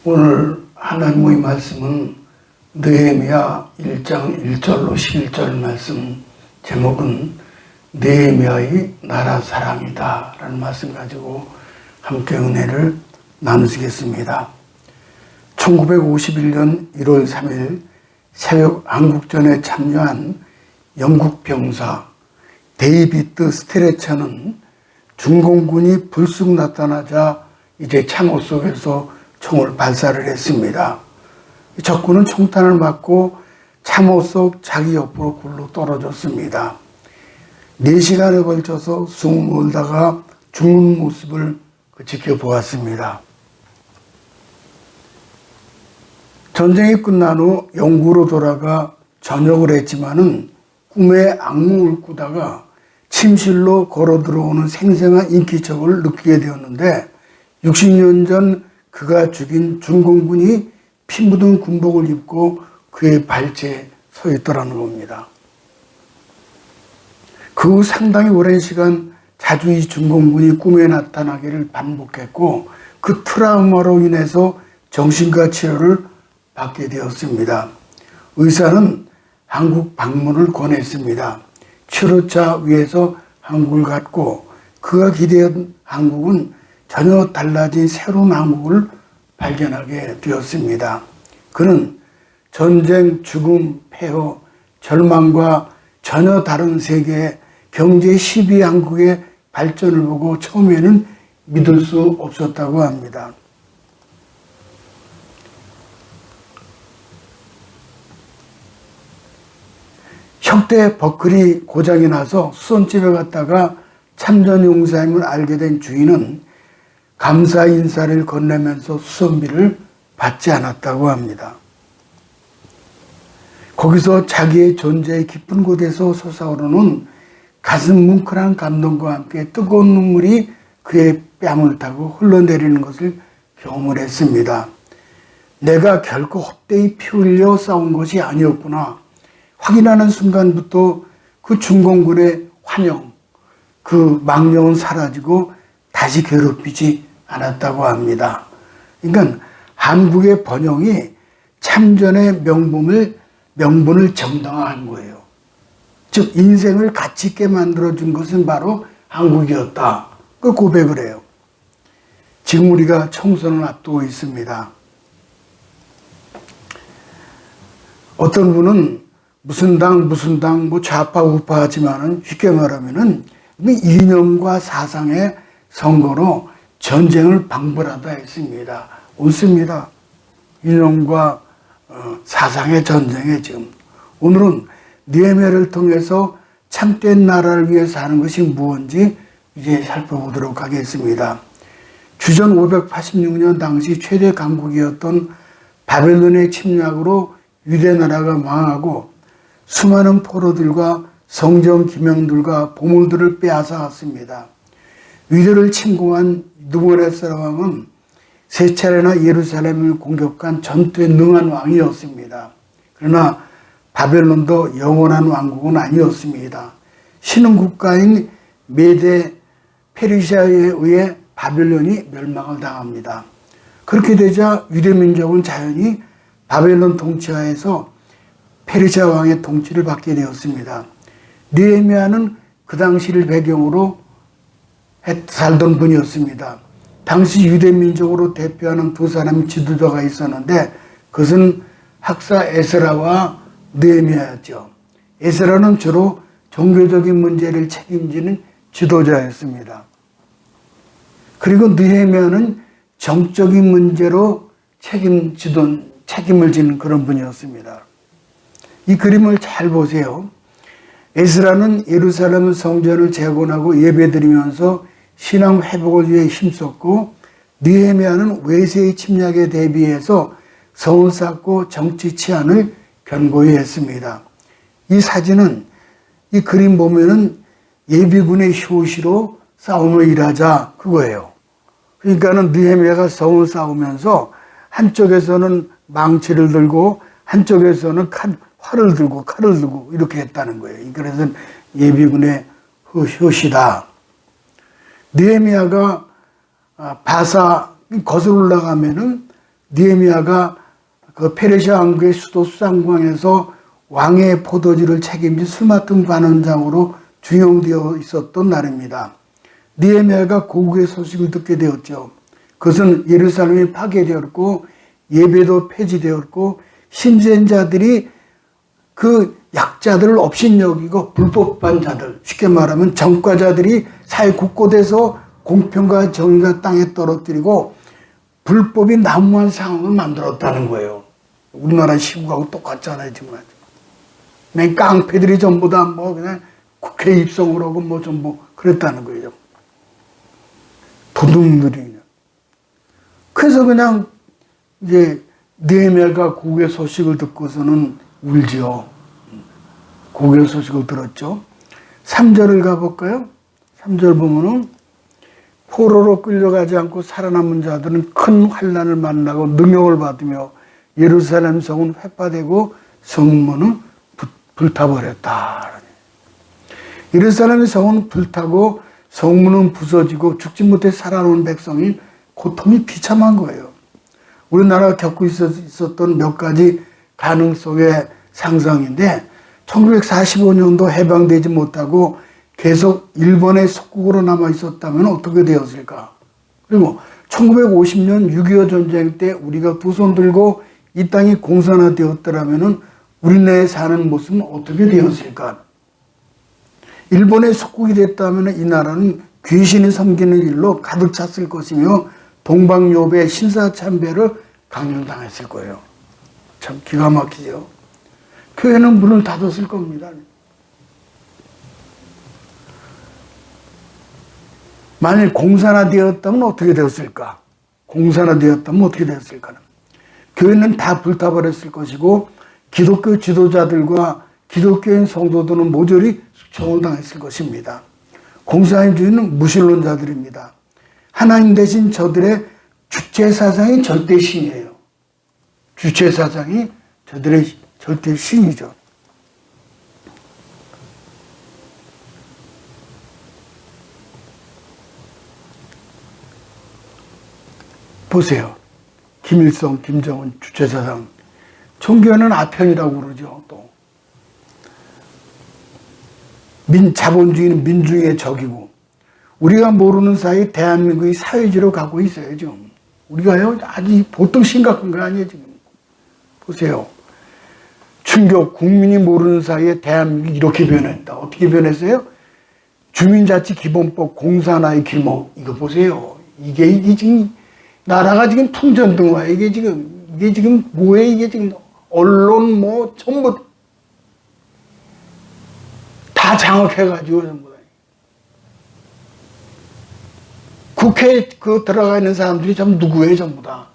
오늘 하나님의 말씀은 느헤미야 1장 1절로 11절 말씀, 제목은 느헤미야의 나라 사랑이다 라는 말씀 가지고 함께 은혜를 나누시겠습니다. 1951년 1월 3일 새벽 한국전에 참여한 영국 병사 데이비드 스트레처는 중공군이 불쑥 나타나자 이제 참호 속에서 총을 발사를 했습니다. 적군은 총탄을 맞고 참호 속 자기 옆으로 굴러 떨어졌습니다. 4시간에 걸쳐서 숨을 몰다가 죽는 모습을 지켜보았습니다. 전쟁이 끝난 후 영국으로 돌아가 전역을 했지만은 꿈에 악몽을 꾸다가 침실로 걸어 들어오는 생생한 인기척을 느끼게 되었는데 60년 전 그가 죽인 중공군이 피 묻은 군복을 입고 그의 발치에 서 있더라는 겁니다. 그 후 상당히 오랜 시간 자주 이 중공군이 꿈에 나타나기를 반복했고 그 트라우마로 인해서 정신과 치료를 받게 되었습니다. 의사는 한국 방문을 권했습니다. 치료차 위에서 한국을 갔고 그가 기대한 한국은 전혀 달라진 새로운 한국을 발견하게 되었습니다. 그는 전쟁, 죽음, 폐허, 절망과 전혀 다른 세계의 경제 12위 한국의 발전을 보고 처음에는 믿을 수 없었다고 합니다. 혁대 버클이 고장이 나서 수선집에 갔다가 참전용사임을 알게 된 주인은 감사 인사를 건네면서 수선비를 받지 않았다고 합니다. 거기서 자기의 존재의 깊은 곳에서 솟아오르는 가슴 뭉클한 감동과 함께 뜨거운 눈물이 그의 뺨을 타고 흘러내리는 것을 경험을 했습니다. 내가 결코 헛되이 피 흘려 싸운 것이 아니었구나 확인하는 순간부터 그 중공군의 환영, 그 망령은 사라지고 다시 괴롭히지 않았다고 합니다. 그러니까 한국의 번영이 참전의 명분을 정당화한 거예요. 즉 인생을 가치 있게 만들어준 것은 바로 한국이었다. 그 고백을 해요. 지금 우리가 총선을 앞두고 있습니다. 어떤 분은 무슨 당 뭐 좌파 우파 하지만은 쉽게 말하면은 이념과 사상의 선거로 전쟁을 방불하다 했습니다. 옳습니다. 이념과 사상의 전쟁에 지금 오늘은 느헤미야를 통해서 참된 나라를 위해서 하는 것이 무엇인지 이제 살펴보도록 하겠습니다. 주전 586년 당시 최대 강국이었던 바벨론의 침략으로 유대 나라가 망하고 수많은 포로들과 성전 기명들과 보물들을 빼앗아갔습니다. 유대를 침공한 느부갓네살 왕은 세 차례나 예루살렘을 공격한 전투에 능한 왕이었습니다. 그러나 바벨론도 영원한 왕국은 아니었습니다. 신흥 국가인 메데 페르시아에 의해 바벨론이 멸망을 당합니다. 그렇게 되자 유대 민족은 자연히 바벨론 통치하에서 페르시아 왕의 통치를 받게 되었습니다. 느헤미야는 그 당시를 배경으로 살던 분이었습니다. 당시 유대 민족으로 대표하는 두 사람의 지도자가 있었는데 그것은 학사 에스라와 느헤미야였죠. 에스라는 주로 종교적인 문제를 책임지는 지도자였습니다. 그리고 느헤미야는 정적인 문제로 책임을 지는 그런 분이었습니다. 이 그림을 잘 보세요. 에스라는 예루살렘 성전을 재건하고 예배드리면서 신앙 회복을 위해 힘썼고 느헤미야는 외세의 침략에 대비해서 성을 쌓고 정치 치안을 견고히 했습니다. 이 사진은 이 그림 보면은 예비군의 효시로 싸움을 일하자 그거예요. 그러니까는 느헤미야가 성을 쌓으면서 한쪽에서는 망치를 들고 한쪽에서는 칼을 들고 이렇게 했다는 거예요. 그래서 예비군의 효시다. 느헤미야가 바사 거슬러 올라가면은 느헤미야가 그 페르시아 왕국의 수도 수상궁에서 왕의 포도주를 책임진 술 맡은 관원장으로 중용되어 있었던 날입니다. 느헤미야가 고국의 소식을 듣게 되었죠. 그것은 예루살렘이 파괴되었고 예배도 폐지되었고 신전자들이 그 약자들을 업신여기고 불법한 자들, 쉽게 말하면 정과자들이 사회 곳곳에서 공평과 정의가 땅에 떨어뜨리고 불법이 난무한 상황을 만들었다는 거예요. 우리나라 시국하고 똑같잖아요, 지금. 맨 깡패들이 전부 다 뭐 그냥 국회 입성을 하고 뭐 전부 그랬다는 거예요. 도둑들이. 그래서 그냥 이제 느헤미야가 고국의 소식을 듣고서는 울지요. 고국의 소식을 들었죠. 3절을 가볼까요? 3절 보면은 포로로 끌려가지 않고 살아남은 자들은 큰 환난을 만나고 능욕을 받으며 예루살렘 성은 회파되고 성문은 불타버렸다. 예루살렘 성은 불타고 성문은 부서지고 죽지 못해 살아놓은 백성이 고통이 비참한 거예요. 우리나라가 겪고 있었던 몇 가지 가능성의 상상인데 1945년도 해방되지 못하고 계속 일본의 속국으로 남아 있었다면 어떻게 되었을까? 그리고 1950년 6.25 전쟁 때 우리가 두 손 들고 이 땅이 공산화되었더라면 우리나라에 사는 모습은 어떻게 되었을까? 일본의 속국이 됐다면 이 나라는 귀신이 섬기는 일로 가득 찼을 것이며 동방요배 신사참배를 강령당했을 거예요. 참 기가 막히죠. 교회는 문을 닫았을 겁니다. 만일 공산화되었다면 어떻게 되었을까? 공산화되었다면 어떻게 되었을까? 교회는 다 불타버렸을 것이고 기독교 지도자들과 기독교인 성도들은 모조리 처형당했을 것입니다. 공산주의는 무신론자들입니다. 하나님 대신 저들의 주체사상이 절대신이에요. 주체사상이 저들의 절대신이죠. 보세요. 김일성, 김정은 주체사상. 종교는 아편이라고 그러죠. 또 자본주의는 민중의 적이고 우리가 모르는 사이 대한민국이 사회주의로 가고 있어요. 지금 우리가요 아주 보통 심각한 거 아니에요. 지금 보세요. 충격, 국민이 모르는 사이에 대한민국이 이렇게 변했다. 어떻게 변했어요? 주민자치기본법 공산화의 길목. 이거 보세요. 이게 지금 나라가 지금 풍전등화. 이게 지금 뭐예요? 이게 지금 언론 뭐 전부 다 장악해가지고 전부 다. 국회에 들어가 있는 사람들이 좀 누구예요? 전부 다.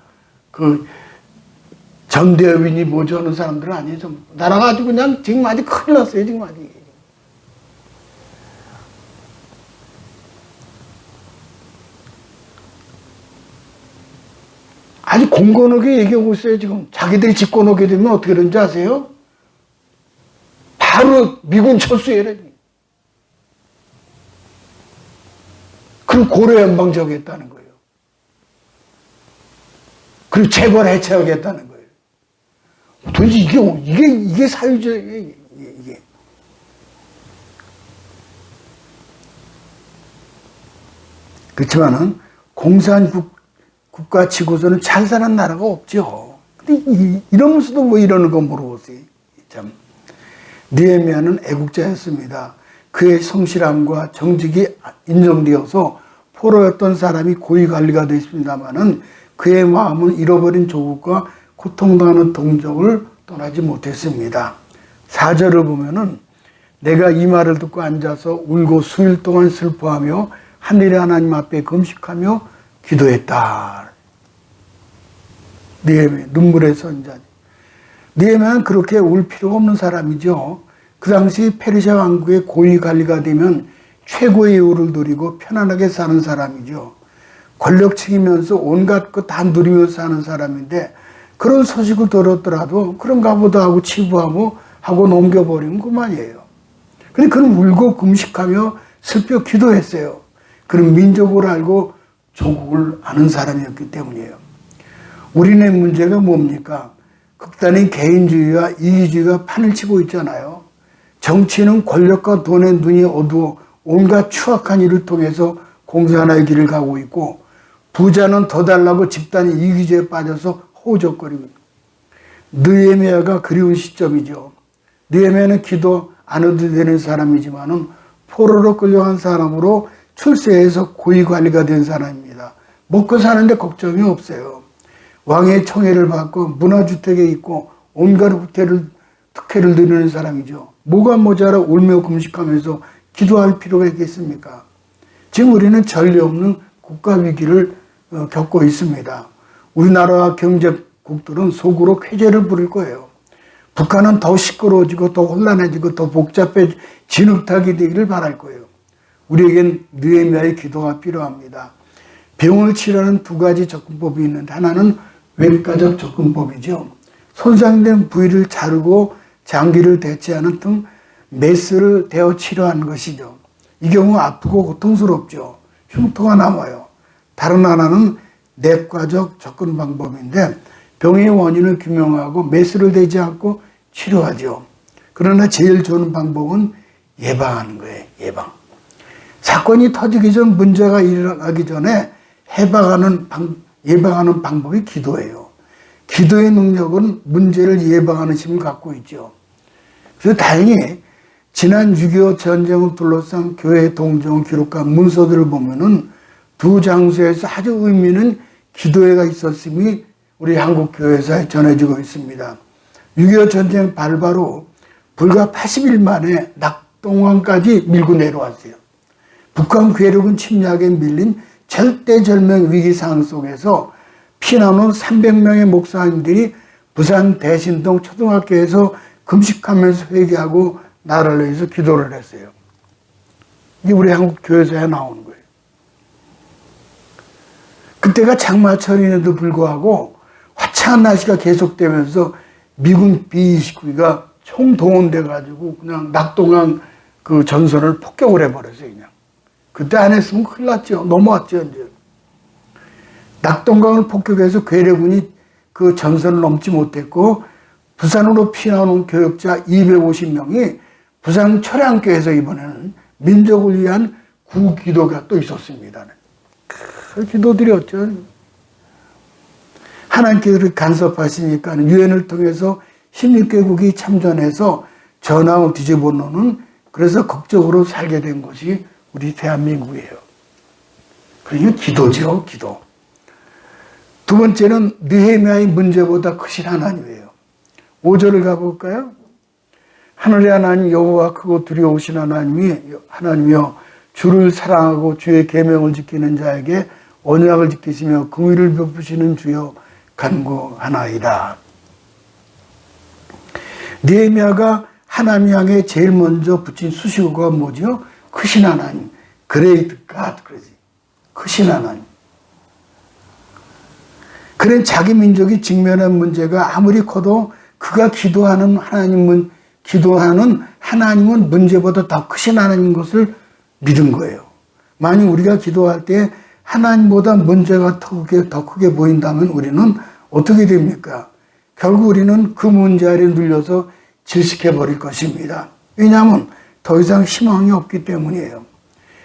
전대협이니 뭐지 하는 사람들은 아니에요. 전부. 나라가 아주 그냥 지금 아주 큰일 났어요. 지금 아주. 아주 공건하게 얘기하고 있어요. 지금 자기들이 집권 오게 되면 어떻게 되는지 아세요? 바로 미군 철수해라. 그럼 고려 연방 정했다는 거예요. 그리고 재벌 해체하겠다는 거예요. 도대체 이게 사회주의예요. 이게. 그렇지만은 국가 치고서는 잘 사는 나라가 없죠. 근데 이러면서도 뭐 이러는 거 물어보세요. 참. 느헤미야는 애국자였습니다. 그의 성실함과 정직이 인정되어서 포로였던 사람이 고위 관리가 되었습니다마는 그의 마음은 잃어버린 조국과 고통당하는 동족을 떠나지 못했습니다. 4절을 보면은 내가 이 말을 듣고 앉아서 울고 수일 동안 슬퍼하며 하늘의 하나님 앞에 금식하며 기도했다. 느헤미야, 눈물의 선자. 느헤미야는 그렇게 울 필요가 없는 사람이죠. 그 당시 페르시아 왕국의 고위 관리가 되면 최고의 이유를 누리고 편안하게 사는 사람이죠. 권력층이면서 온갖 것 다 누리면서 사는 사람인데 그런 소식을 들었더라도 그런가 보다 하고 치부하고 하고 넘겨버리면 그만이에요. 근데 그는 울고 금식하며 슬퍼 기도했어요. 그는 민족을 알고 조국을 아는 사람이었기 때문이에요. 우리네 문제가 뭡니까? 극단의 개인주의와 이기주의가 판을 치고 있잖아요. 정치는 권력과 돈의 눈이 어두워 온갖 추악한 일을 통해서 공산화의 길을 가고 있고, 부자는 더 달라고 집단 이기주의에 빠져서 호적거리고 있고, 느헤미야가 그리운 시점이죠. 느헤미야는 기도 안 해도 되는 사람이지만은 포로로 끌려간 사람으로 출세해서 고위관리가 된 사람입니다. 먹고 사는데 걱정이 없어요. 왕의 청해를 받고 문화주택에 있고 온갖 특혜를 누리는 사람이죠. 뭐가 모자라 울며 금식하면서 기도할 필요가 있겠습니까? 지금 우리는 전례 없는 국가 위기를 겪고 있습니다. 우리나라 경제국들은 속으로 쾌재를 부릴 거예요. 북한은 더 시끄러워지고 더 혼란해지고 더 복잡해 진흙탕이 되기를 바랄 거예요. 우리에겐 느헤미야의 기도가 필요합니다. 병을 치료하는 두 가지 접근법이 있는데, 하나는 외과적 접근법이죠. 손상된 부위를 자르고 장기를 대체하는 등 메스를 대어 치료하는 것이죠. 이 경우 아프고 고통스럽죠. 흉터가 남아요. 다른 하나는 내과적 접근 방법인데, 병의 원인을 규명하고 메스를 대지 않고 치료하죠. 그러나 제일 좋은 방법은 예방하는 거예요. 사건이 터지기 전, 문제가 일어나기 전에 예방하는 방법이 기도예요. 기도의 능력은 문제를 예방하는 힘을 갖고 있죠. 그래서 다행히 지난 6.25 전쟁을 둘러싼 교회 동정 기록과 문서들을 보면은 두 장소에서 아주 의미 있는 기도회가 있었음이 우리 한국 교회사에 전해지고 있습니다. 6.25 전쟁 발바로 불과 80일 만에 낙동강까지 밀고 내려왔어요. 북한 괴력은 침략에 밀린 절대절명 위기 상황 속에서 피난 온 300명의 목사님들이 부산 대신동 초등학교에서 금식하면서 회개하고 나라를 위해서 기도를 했어요. 이게 우리 한국 교회사에 나오는 거예요. 그때가 장마철임에도 불구하고 화창한 날씨가 계속되면서 미군 B-29가 총동원돼 가지고 그냥 낙동강 그 전선을 폭격을 해버렸어요. 그냥 그때 안 했으면 큰일 났죠. 넘어왔죠. 이제 낙동강을 폭격해서 괴뢰군이 그 전선을 넘지 못했고, 부산으로 피난 온 교역자 250명이 부산 철양교에서 이번에는 민족을 위한 구기도가 또 있었습니다. 그 기도드렸죠. 하나님께서 간섭하시니까 유엔을 통해서 16개국이 참전해서 전황을 뒤집어 놓는, 그래서 극적으로 살게 된 것이 우리 대한민국이에요. 그러니까 기도죠, 기도. 두 번째는 느헤미야의 문제보다 크신 하나님이에요. 5절을 가볼까요? 하늘의 하나님 여호와 크고 두려우신 하나님이여, 주를 사랑하고 주의 계명을 지키는 자에게 언약을 지키시며 긍휼을 베푸시는 주여 간구하나이다. 느헤미야가 하나님 향해 제일 먼저 붙인 수식어가 뭐죠? 크신 하나님, Great God, 그러지. 크신 하나님. 그런 자기 민족이 직면한 문제가 아무리 커도 그가 기도하는 하나님은 문제보다 더 크신 하나님인 것을 믿은 거예요. 만약 우리가 기도할 때 하나님보다 문제가 더 크게 보인다면 우리는 어떻게 됩니까? 결국 우리는 그 문제 아래 눌려서 질식해 버릴 것입니다. 왜냐하면 더 이상 희망이 없기 때문이에요.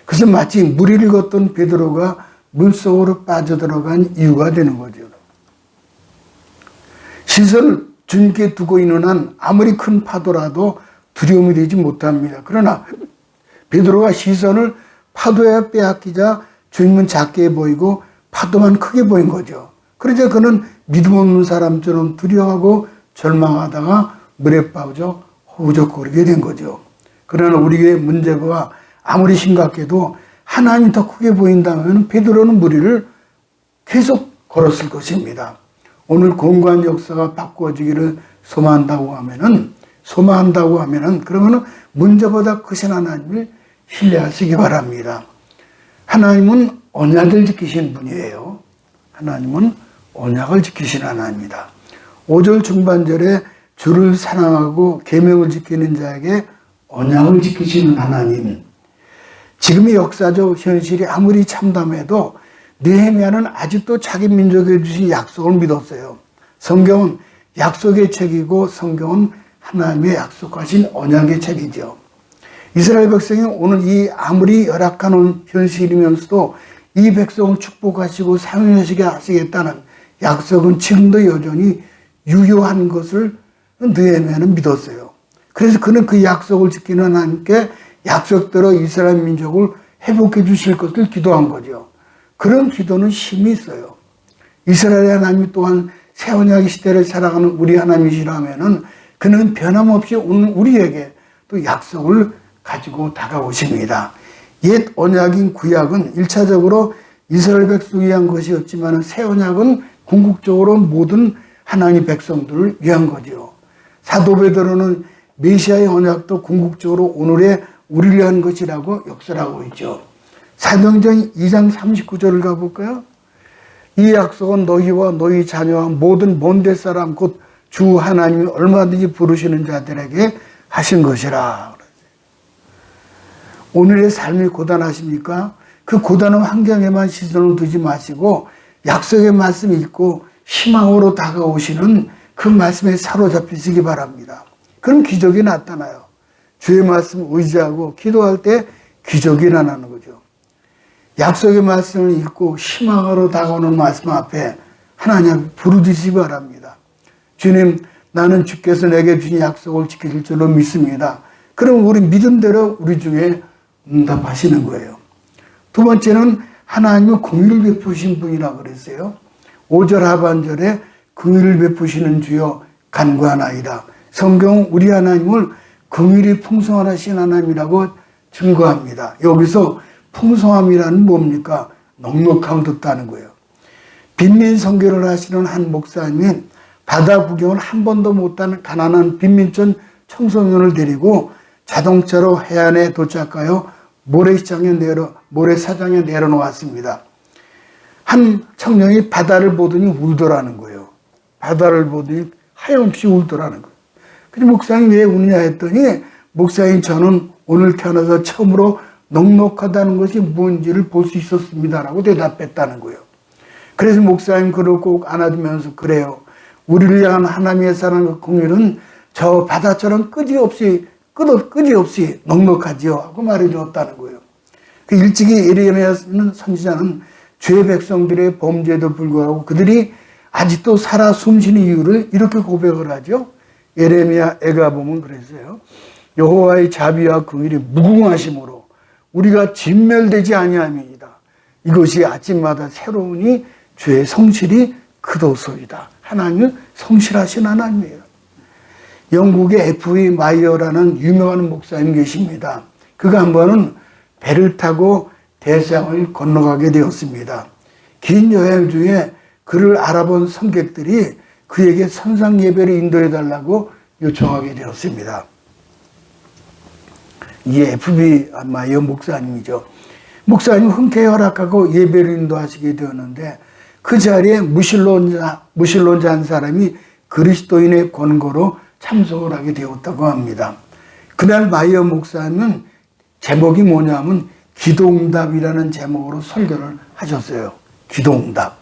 그래서 마치 무리를 걷던 베드로가 물속으로 빠져들어간 이유가 되는 거죠. 시선을 주님께 두고 있는 한 아무리 큰 파도라도 두려움이 되지 못합니다. 그러나 베드로가 시선을 파도에 빼앗기자 주님은 작게 보이고 파도만 크게 보인 거죠. 그러자 그는 믿음 없는 사람처럼 두려워하고 절망하다가 물에 빠져 허우적거리게 된 거죠. 그러나 우리의 문제가 아무리 심각해도 하나님이 더 크게 보인다면 베드로는 무리를 계속 걸었을 것입니다. 오늘 공간 역사가 바꾸어지기를 소망한다고 하면은 그러면은 문제보다 크신 하나님을 신뢰하시기 바랍니다. 하나님은 언약을 지키신 분이에요. 하나님은 언약을 지키신 하나님입니다. 5절 중반절에 주를 사랑하고 계명을 지키는 자에게 언약을 지키시는 하나님. 지금의 역사적 현실이 아무리 참담해도 느헤미야는 아직도 자기 민족에 주신 약속을 믿었어요. 성경은 약속의 책이고 성경은 하나님의 약속하신 언약의 책이죠. 이스라엘 백성이 오늘 이 아무리 열악한 현실이면서도 이 백성을 축복하시고 상응하시게 하시겠다는 약속은 지금도 여전히 유효한 것을 느헤미야는 믿었어요. 그래서 그는 그 약속을 지키는 하나님께 약속대로 이스라엘 민족을 회복해 주실 것을 기도한 거죠. 그런 기도는 힘이 있어요. 이스라엘 하나님 또한 새 언약의 시대를 살아가는 우리 하나님이시라면은 그는 변함없이 오늘 우리에게 또 약속을 가지고 다가오십니다. 옛 언약인 구약은 1차적으로 이스라엘 백성을 위한 것이었지만 새 언약은 궁극적으로 모든 하나님 백성들을 위한 거죠. 사도 베드로는 메시아의 언약도 궁극적으로 오늘의 우리를 위한 것이라고 역설하고 있죠. 사도행전 2장 39절을 가볼까요? 이 약속은 너희와 너희 자녀와 모든 먼데 사람 곧 주 하나님이 얼마든지 부르시는 자들에게 하신 것이라. 오늘의 삶이 고단하십니까? 그 고단한 환경에만 시선을 두지 마시고 약속의 말씀이 있고 희망으로 다가오시는 그 말씀에 사로잡히시기 바랍니다. 그럼 기적이 나타나요. 주의 말씀 의지하고 기도할 때 기적이 일어나는 거죠. 약속의 말씀을 읽고 희망으로 다가오는 말씀 앞에 하나님 부르짖으시기 바랍니다. 주님, 나는 주께서 내게 주신 약속을 지키실 줄로 믿습니다. 그럼 우리 믿음대로 우리 중에 응답하시는 거예요. 두 번째는 하나님은 긍휼을 베푸신 분이라고 그랬어요. 5절 하반절에 긍휼을 베푸시는 주여 간구하나이다. 성경은 우리 하나님을 긍휼이 풍성하신 하나님이라고 증거합니다. 여기서 풍성함이라는 뭡니까? 넉넉함을 뜻하는 거예요. 빈민 선교를 하시는 한 목사님이 바다 구경을 한 번도 못한 가난한 빈민촌 청소년을 데리고 자동차로 해안에 도착하여 모래사장에 내려놓았습니다. 한 청년이 바다를 보더니 울더라는 거예요. 바다를 보더니 하염없이 울더라는 거예요. 그래서 목사님 왜 우느냐 했더니 목사님 저는 오늘 태어나서 처음으로 넉넉하다는 것이 뭔지를 볼 수 있었습니다라고 대답했다는 거예요. 그래서 목사님 그를 꼭 안아주면서 그래요. 우리를 향한 하나님의 사랑과 긍휼은 저 바다처럼 끄지없이 넉넉하지요 하고 말해주었다는 거예요. 그 일찍이 예레미야 선지자는 죄 백성들의 범죄에도 불구하고 그들이 아직도 살아 숨쉬는 이유를 이렇게 고백을 하죠. 예레미야에가 보면 그랬어요. 여호와의 자비와 긍휼이 무궁하심으로 우리가 진멸되지 아니함이니이다. 이것이 아침마다 새로우니 주의 성실이 크도소이다. 하나님은 성실하신 하나님이에요. 영국의 F.E. 마이어라는 유명한 목사님 계십니다. 그가 한 번은 배를 타고 대서양을 건너가게 되었습니다. 긴 여행 중에 그를 알아본 성객들이 그에게 선상 예배를 인도해 달라고 요청하게 되었습니다. 이게 F.B. 마이어 목사님이죠. 목사님 흔쾌히 허락하고 예배를 인도하시게 되었는데 그 자리에 무신론자 한 사람이 그리스도인의 권고로 참석을 하게 되었다고 합니다. 그날 마이어 목사님은 제목이 뭐냐면 기도응답이라는 제목으로 설교를 하셨어요. 기도응답.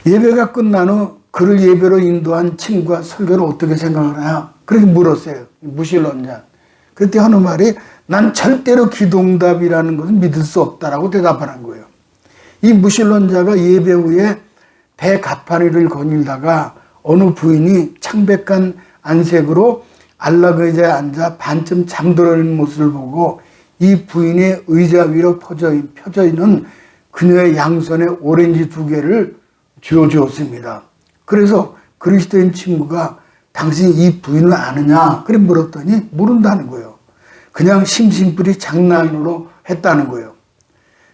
예배가 끝난 후 그를 예배로 인도한 친구가 설교를 어떻게 생각하냐 그렇게 물었어요. 무신론자. 그때 하는 말이 난 절대로 기도응답이라는 것은 믿을 수 없다라고 대답하는 거예요. 이 무신론자가 예배 후에 배 가파리를 거닐다가 어느 부인이 창백한 안색으로 안락 의자에 앉아 반쯤 잠들어 있는 모습을 보고 이 부인의 의자 위로 펴져 있는 그녀의 양손에 오렌지 2개를 쥐어주었습니다. 그래서 그리스도인 친구가 당신이 이 부인을 아느냐? 그래 물었더니 모른다는 거예요. 그냥 심심풀이 장난으로 했다는 거예요.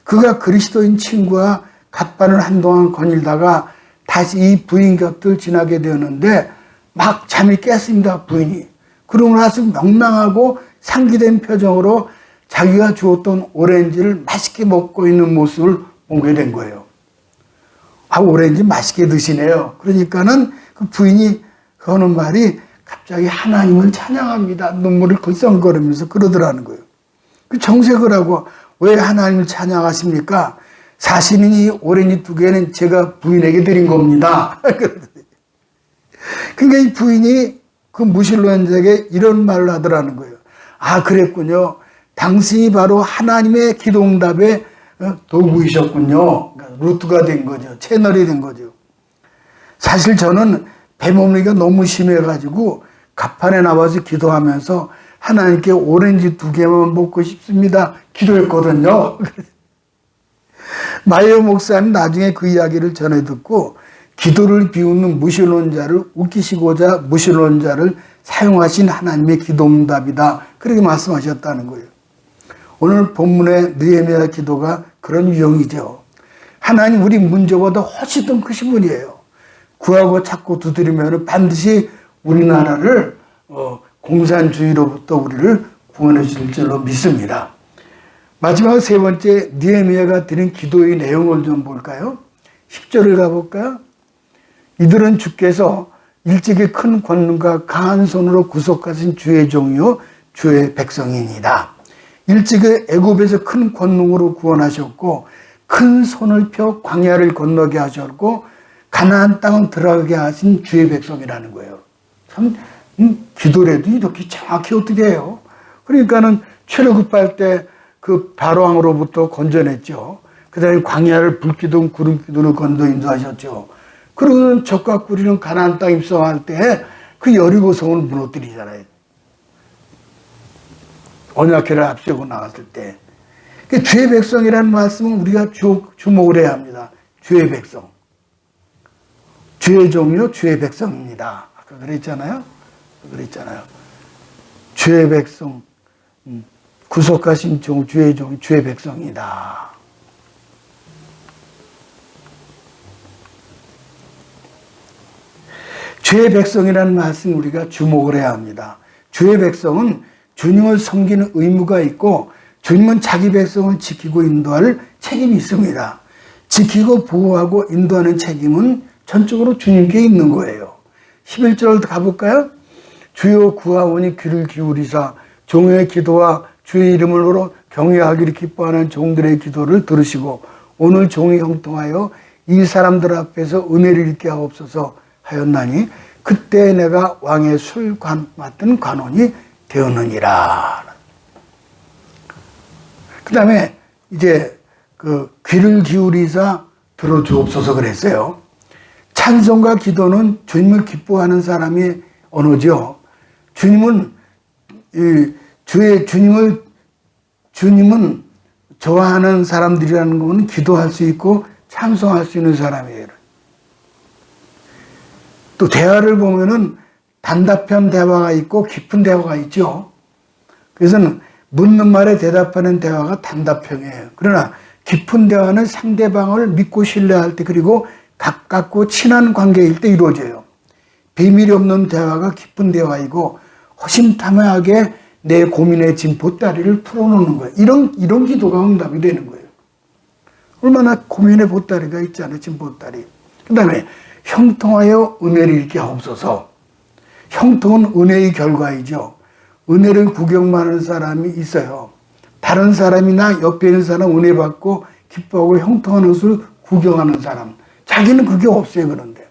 그가 그리스도인 친구와 갓반을 한동안 거닐다가 다시 이 부인 곁을 지나게 되었는데 막 잠이 깼습니다. 부인이. 그러고 나서 명랑하고 상기된 표정으로 자기가 주었던 오렌지를 맛있게 먹고 있는 모습을 보게 된 거예요. 아, 오렌지 맛있게 드시네요. 그러니까는 그 부인이 하는 말이 갑자기 하나님을 찬양합니다. 눈물을 글썽거리면서 그러더라는 거예요. 그 정색을 하고 왜 하나님을 찬양하십니까? 사실은 이 오렌지 2개는 제가 부인에게 드린 겁니다. 그러니까 이 부인이 그 무신론자에게 이런 말을 하더라는 거예요. 아, 그랬군요. 당신이 바로 하나님의 기도응답의 도구이셨군요. 그러니까 루트가 된 거죠. 채널이 된 거죠. 사실 저는 배멀미가 너무 심해가지고 갑판에 나와서 기도하면서 하나님께 오렌지 2개만 먹고 싶습니다. 기도했거든요. 마이어 목사는 나중에 그 이야기를 전해 듣고 기도를 비웃는 무신론자를 웃기시고자 무신론자를 사용하신 하나님의 기도응답이다. 그렇게 말씀하셨다는 거예요. 오늘 본문의 느헤미야 기도가 그런 유형이죠. 하나님 우리 문제보다 훨씬 더 크신 분이에요. 구하고 찾고 두드리면 반드시 우리나라를 공산주의로부터 우리를 구원해 주실 줄로 믿습니다. 마지막 세 번째 느헤미야가 드린 기도의 내용을 좀 볼까요? 10절을 가볼까요? 이들은 주께서 일찍이 큰 권능과 강한 손으로 구속하신 주의 종이요 주의 백성이니이다. 일찍이 애굽에서 큰 권능으로 구원하셨고 큰 손을 펴 광야를 건너게 하셨고 가나안 땅을 들어가게 하신 주의 백성이라는 거예요. 참 기도라도 이렇게 정확히 어떻게 해요? 그러니까는 출애굽할 때 그 바로왕으로부터 건져냈죠. 그 다음에 광야를 불기둥 구름기둥을 건너 인도하셨죠. 그러고는 적과 꾸리는 가나안 땅 입성할 때 그 여리고 성을 무너뜨리잖아요. 언약궤를 앞세우고 나갔을 때. 그러니까 주의 백성이라는 말씀은 우리가 주목을 해야 합니다. 주의 백성. 주의 종이요 주의 백성입니다. 아까 그랬잖아요. 주의 백성, 구속하신 종, 주의 종, 주의 백성이다. 주의 백성이라는 말씀 우리가 주목을 해야 합니다. 주의 백성은 주님을 섬기는 의무가 있고 주님은 자기 백성을 지키고 인도할 책임이 있습니다. 지키고 보호하고 인도하는 책임은 전적으로 주님께 있는 거예요. 11절 가볼까요? 주여 구하오니 귀를 기울이사 종의 기도와 주의 이름으로 경외하기를 기뻐하는 종들의 기도를 들으시고 오늘 종이 형통하여 이 사람들 앞에서 은혜를 입게 하옵소서 하였나니 그때 내가 왕의 술 맡은 관원이 되었느니라. 그 다음에 이제 그 귀를 기울이사 들어주옵소서 그랬어요. 찬송과 기도는 주님을 기뻐하는 사람의 언어죠. 주님은 주님은 좋아하는 사람들이라는 것은 기도할 수 있고 찬송할 수 있는 사람이에요. 또 대화를 보면은 단답한 대화가 있고 깊은 대화가 있죠. 그래서는 묻는 말에 대답하는 대화가 단답형이에요. 그러나 깊은 대화는 상대방을 믿고 신뢰할 때 그리고 가깝고 친한 관계일 때 이루어져요. 비밀이 없는 대화가 깊은 대화이고 허심탄회하게 내 고민의 짐 보따리를 풀어놓는 거예요. 이런 기도가 응답이 되는 거예요. 얼마나 고민의 보따리가 있잖아요. 짐 보따리. 그 다음에 형통하여 은혜를 입게 하옵소서. 형통은 은혜의 결과이죠. 은혜를 구경만 하는 사람이 있어요. 다른 사람이나 옆에 있는 사람 은혜 받고 기뻐하고 형통한 것을 구경하는 사람. 자기는 그게 없어요. 그런데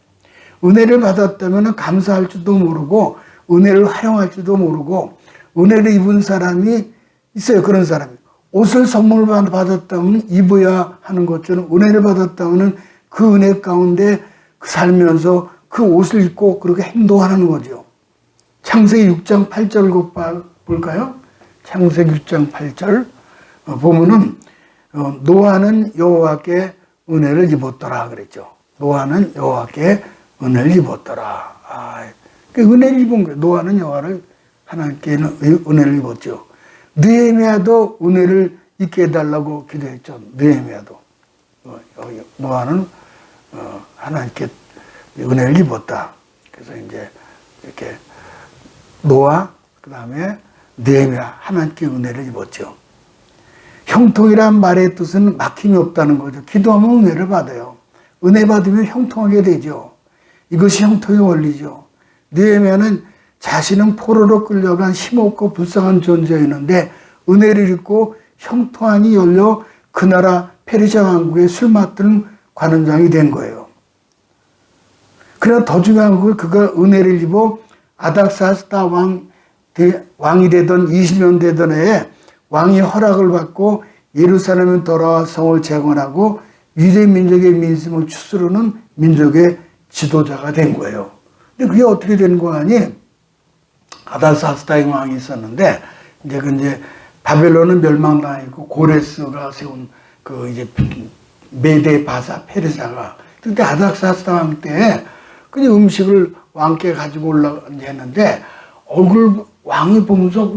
은혜를 받았다면 감사할 줄도 모르고 은혜를 활용할 줄도 모르고 은혜를 입은 사람이 있어요. 그런 사람이. 옷을 선물 받았다면 입어야 하는 것처럼 은혜를 받았다면 그 은혜 가운데 살면서 그 옷을 입고 그렇게 행동하는 거죠. 창세기 6장 8절을 볼까요? 창세기 6장 8절 보면은 노아는 여호와께 은혜를 입었더라 그랬죠. 노아는 여호와께 은혜를 입었더라. 그 은혜를 입은 거예요. 노아는 여호와를 하나님께 은혜를 입었죠. 느헤미야도 은혜를 입게 해달라고 기도했죠. 느헤미야도 노아는 하나님께 은혜를 입었다. 그래서 이제 이렇게 노아 그 다음에 느헤미야 하나님께 은혜를 입었죠. 형통이란 말의 뜻은 막힘이 없다는 거죠. 기도하면 은혜를 받아요. 은혜 받으면 형통하게 되죠. 이것이 형통의 원리죠. 느헤미야는 자신은 포로로 끌려간 힘없고 불쌍한 존재였는데 은혜를 입고 형통한이 열려 그 나라 페르시아 왕국의 술 맡는 관원장이 된 거예요. 그러나 더 중요한 건 그가 은혜를 입어 아닥사스다 왕이 되던 20년 되던 해에 왕이 허락을 받고 예루살렘에 돌아와 성을 재건하고 유대 민족의 민심을 추스르는 민족의 지도자가 된 거예요. 근데 그게 어떻게 된 거 아니? 아닥사스다 왕이 있었는데 이제 바벨론은 멸망당했고 고레스가 세운 그 이제 메데 바사 페르사가 그때 아닥사스다 왕 때 그냥 음식을 왕께 가지고 올라갔는데 왕이 보면서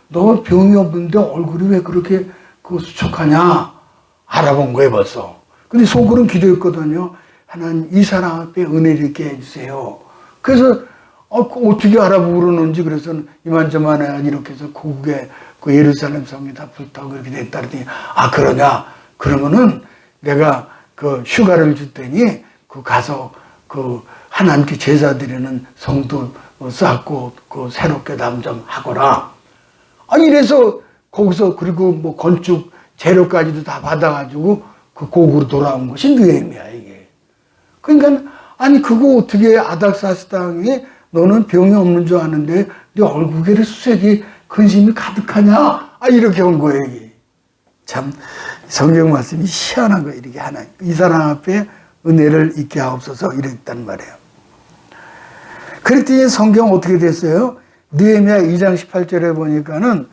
너 병이 없는데 얼굴이 왜 그렇게 수척하냐 알아본 거예요 벌써. 근데 속으로는 기도했거든요. 하나님 이 사람 앞에 은혜를 있게 해주세요. 그래서 어떻게 알아보고 그러는지 그래서 이만저만해 이렇게 해서 고국에 그 예루살렘 성이 다 불타고 그렇게 됐다 그랬더니 그러냐 그러면은 내가 그 휴가를 줄 테니 그 가서 그 하나님께 제사 드리는 성도 쌓고 그 새롭게 담장하거라. 이래서 거기서 그리고 뭐 건축 재료까지도 다 받아가지고 그 고국으로 돌아온 것이 느헤미야 이게. 그러니까 그거 어떻게 아닥사스당에 너는 병이 없는 줄 아는데 네 얼굴에 수색이 근심이 가득하냐? 이렇게 온 거예요 이게. 참 성경 말씀이 희한한 거예요. 이렇게 하나님 이 사람 앞에 은혜를 있게 하옵소서 이랬단 말이에요. 그랬더니 성경 어떻게 됐어요? 느헤미야 2장 18절에 보니까는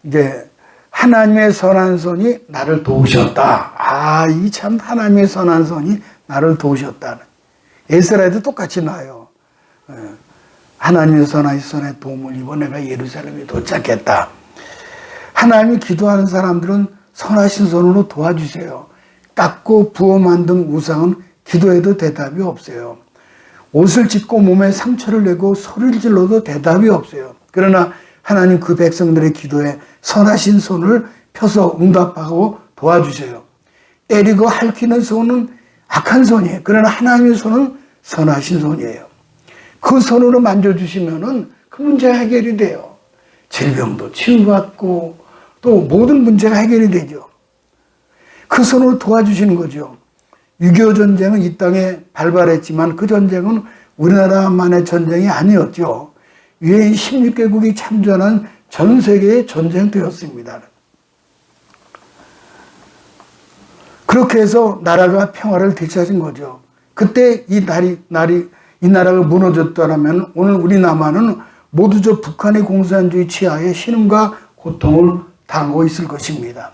이제 하나님의 선한 손이 나를 도우셨다. 이 참 하나님의 선한 손이 나를 도우셨다. 에스라에도 똑같이 나와요. 하나님의 선한 손에 도움을 입어 내가 예루살렘에 도착했다. 하나님이 기도하는 사람들은 선하신 손으로 도와주세요. 깎고 부어 만든 우상은 기도해도 대답이 없어요. 옷을 찢고 몸에 상처를 내고 소리를 질러도 대답이 없어요. 그러나 하나님 그 백성들의 기도에 선하신 손을 펴서 응답하고 도와주세요. 때리고 핥히는 손은 악한 손이에요. 그러나 하나님의 손은 선하신 손이에요. 그 손으로 만져주시면은 그 문제가 해결이 돼요. 질병도 치유받고 또 모든 문제가 해결이 되죠. 그 손으로 도와주시는 거죠. 6.25 전쟁은 이 땅에 발발했지만 그 전쟁은 우리나라만의 전쟁이 아니었죠. 유엔 16개국이 참전한 전 세계의 전쟁터였습니다. 그렇게 해서 나라가 평화를 되찾은 거죠. 그때 이 나라가 무너졌더라면 오늘 우리 남한은 모두 저 북한의 공산주의 치하에 신음과 고통을 당하고 있을 것입니다.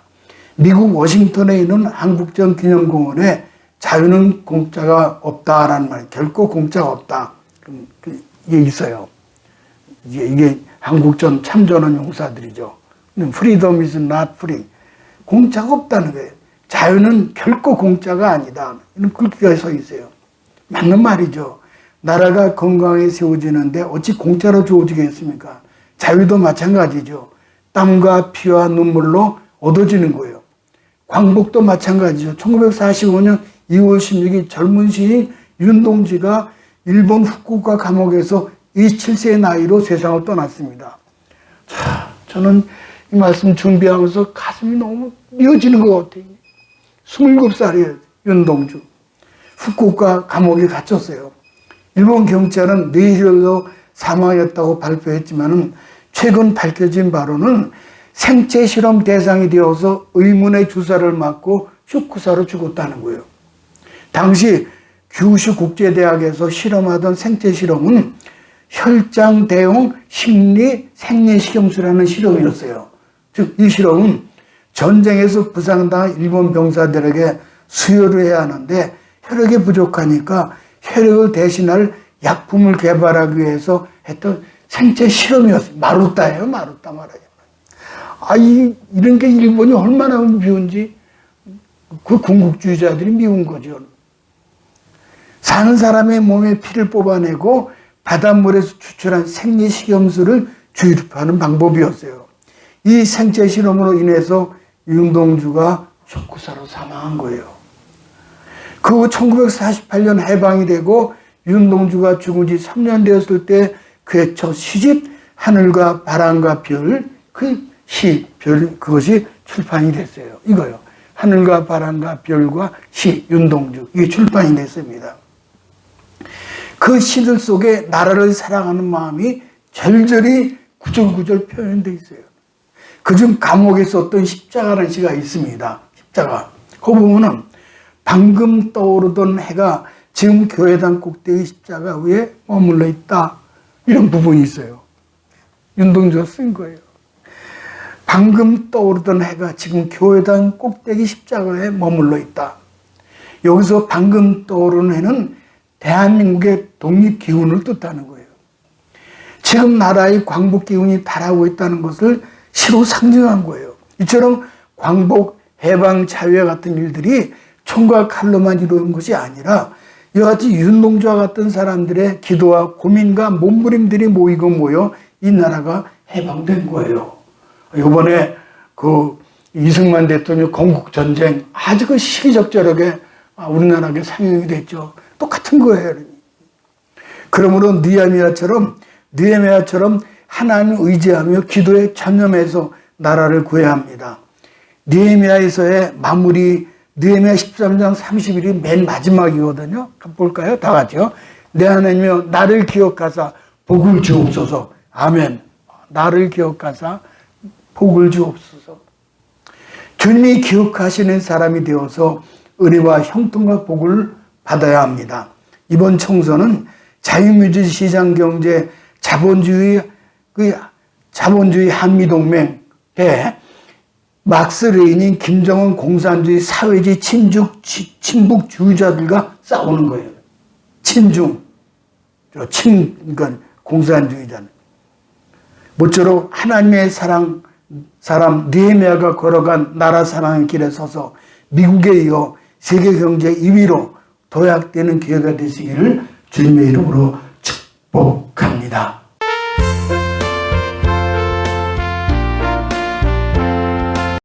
미국 워싱턴에 있는 한국전 기념공원에 자유는 공짜가 없다라는 말, 결코 공짜가 없다. 이게 있어요. 이게 한국전 참전한 용사들이죠. Freedom is not free. 공짜가 없다는 거예요. 자유는 결코 공짜가 아니다. 이런 글귀가 서 있어요. 맞는 말이죠. 나라가 건강하게 세워지는데 어찌 공짜로 주어지겠습니까? 자유도 마찬가지죠. 땀과 피와 눈물로 얻어지는 거예요. 광복도 마찬가지죠. 1945년 2월 16일 젊은 시인 윤동주가 일본 후쿠오카 감옥에서 27세의 나이로 세상을 떠났습니다. 자, 저는 이 말씀 준비하면서 가슴이 너무 미어지는 것 같아요. 27살이에요, 윤동주. 후쿠오카 감옥에 갇혔어요. 일본 경찰은 뇌혈로 사망했다고 발표했지만 최근 밝혀진 바로는 생체 실험 대상이 되어서 의문의 주사를 맞고 쇼크사로 죽었다는 거예요. 당시 규슈 국제대학에서 실험하던 생체 실험은 혈장 대용 심리 생리식염수라는 실험이었어요. 즉, 이 실험은 전쟁에서 부상당한 일본 병사들에게 수혈을 해야 하는데 혈액이 부족하니까 혈액을 대신할 약품을 개발하기 위해서 했던 생체 실험이었어요. 마루타예요, 마루타 말하자면. 이런 게 일본이 얼마나 미운지 그 군국주의자들이 미운 거죠. 사는 사람의 몸에 피를 뽑아내고 바닷물에서 추출한 생리식염수를 주입하는 방법이었어요. 이 생체 실험으로 인해서 윤동주가 쇼크사로 사망한 거예요. 그 후 1948년 해방이 되고 윤동주가 죽은 지 3년 되었을 때 그의 첫 시집 하늘과 바람과 별, 그 시, 별, 그것이 출판이 됐어요. 이거요. 하늘과 바람과 별과 시, 윤동주. 이게 출판이 됐습니다. 그 시들 속에 나라를 사랑하는 마음이 절절히 구절구절 표현되어 있어요. 그중 감옥에 썼던 십자가라는 시가 있습니다. 십자가. 그 보면은 방금 떠오르던 해가 지금 교회당 꼭대기 십자가 위에 머물러 있다. 이런 부분이 있어요. 윤동주가 쓴 거예요. 방금 떠오르던 해가 지금 교회당 꼭대기 십자가에 머물러 있다. 여기서 방금 떠오르는 해는 대한민국의 독립기운을 뜻하는 거예요. 지금 나라의 광복기운이 달하고 있다는 것을 시로 상징한 거예요. 이처럼 광복, 해방, 자유와 같은 일들이 총과 칼로만 이루어진 것이 아니라 이와 같이 윤동주와 같은 사람들의 기도와 고민과 몸부림들이 모여 이 나라가 해방된 거예요. 이번에 그 이승만 대통령 건국전쟁 아주 그 시기적절하게 우리나라에 상영이 됐죠. 똑같은 거예요. 그러므로 느헤미야처럼 하나님을 의지하며 기도에 전념해서 나라를 구해야 합니다. 느헤미야에서의 마무리, 느헤미야 13장 30일이 맨 마지막이거든요. 볼까요? 다 같이요. 내 하나님이여 나를 기억하사 복을 주옵소서. 아멘. 나를 기억하사 복을 주옵소서. 주님이 기억하시는 사람이 되어서 은혜와 형통과 복을 받아야 합니다. 이번 총선은 자유민주 시장경제 자본주의 한미동맹 대 막스 레닌인 김정은 공산주의 사회주의 친북주의자들과 싸우는 거예요. 그러니까 공산주의자는. 모쪼록 하나님의 사람 느헤미야가 걸어간 나라 사랑의 길에 서서 미국에 이어 세계 경제 2위로 도약되는 기회가 되시기를 주님의 이름으로 축복합니다.